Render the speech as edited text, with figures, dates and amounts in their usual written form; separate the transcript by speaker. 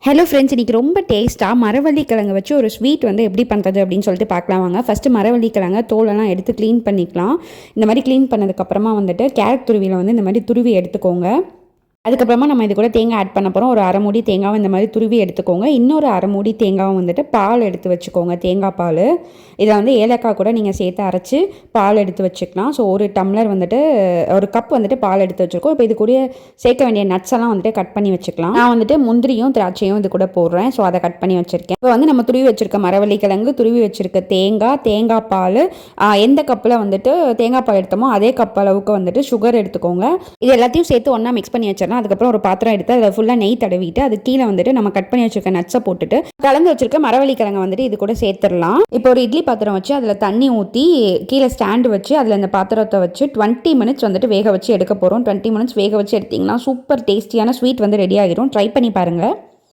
Speaker 1: Hello friends, இன்றைக்கி ரொம்ப டேஸ்ட்டாக மரவள்ளிக்கிழங்கு வச்சு ஒரு ஸ்வீட் வந்து எப்படி பண்ணுறது அப்படின்னு சொல்லிட்டு பார்க்கலாம் வாங்க. ஃபஸ்ட்டு மரவள்ளிக்கிழங்க தோலெல்லாம் எடுத்து க்ளீன் பண்ணிக்கலாம். இந்த மாதிரி க்ளீன் பண்ணதுக்கப்புறமா வந்துட்டு கேரட் துருவியில் வந்து இந்த மாதிரி துருவி எடுத்துக்கோங்க. அதுக்கப்புறமா நம்ம இது கூட தேங்காய் ஆட் பண்ண போகிறோம். ஒரு அரை மூடி தேங்காவும் இந்த மாதிரி துருவி எடுத்துக்கோங்க. இன்னொரு அரை மூடி தேங்காவும் வந்துட்டு பால் எடுத்து வச்சுக்கோங்க, தேங்காய் பால். இதை வந்து ஏலக்காய் கூட நீங்கள் சேர்த்து அரைச்சி பால் எடுத்து வச்சுக்கலாம். ஸோ ஒரு டம்ளர் வந்துட்டு ஒரு கப் வந்துட்டு பால் எடுத்து வச்சுருக்கோம். இப்போ இது கூட சேர்க்க வேண்டிய நட்ஸ் எல்லாம் வந்துட்டு கட் பண்ணி வச்சுக்கலாம். நான் வந்துட்டு முந்திரியும் திராட்சையும் இது கூட போடுறேன். ஸோ அதை கட் பண்ணி வச்சுருக்கேன். இப்போ வந்து நம்ம துருவி வச்சுருக்க மரவள்ளிக்கிழங்கு, துருவி வச்சுருக்க தேங்காய் பால், எந்த கப்பில் வந்துட்டு தேங்காய் பால் எடுத்தோமோ அதே கப் அளவுக்கு வந்துட்டு சுகர் எடுத்துக்கோங்க. இது எல்லாத்தையும் சேர்த்து ஒன்றா மிக்ஸ் பண்ணி வச்சிடலாம். அதுக்கப்புறம் ஒரு பாத்திரம் எடுத்து அதில் ஃபுல்லாக நெய் தடவிட்டு அது கீழே வந்துட்டு நம்ம கட் பண்ணி வச்சிருக்க நட்ஸை போட்டுட்டு கலந்து வச்சிருக்க மரவள்ளிக்கிழங்கு வந்துட்டு இது கூட சேர்த்துடலாம். இப்போ ஒரு இட்லி பாத்திரம் வச்சு அதில் தண்ணி ஊற்றி கீழே ஸ்டாண்டு வச்சு அதில் இந்த பாத்திரத்தை வச்சு 20 மினிட்ஸ் வந்துட்டு வேக வச்சு எடுக்க போகிறோம். 20 மினிட்ஸ் வேக வச்சு எடுத்திங்கன்னா சூப்பர் டேஸ்டியான ஸ்வீட் வந்து ரெடி ஆகிரும். ட்ரை பண்ணி பாருங்கள்.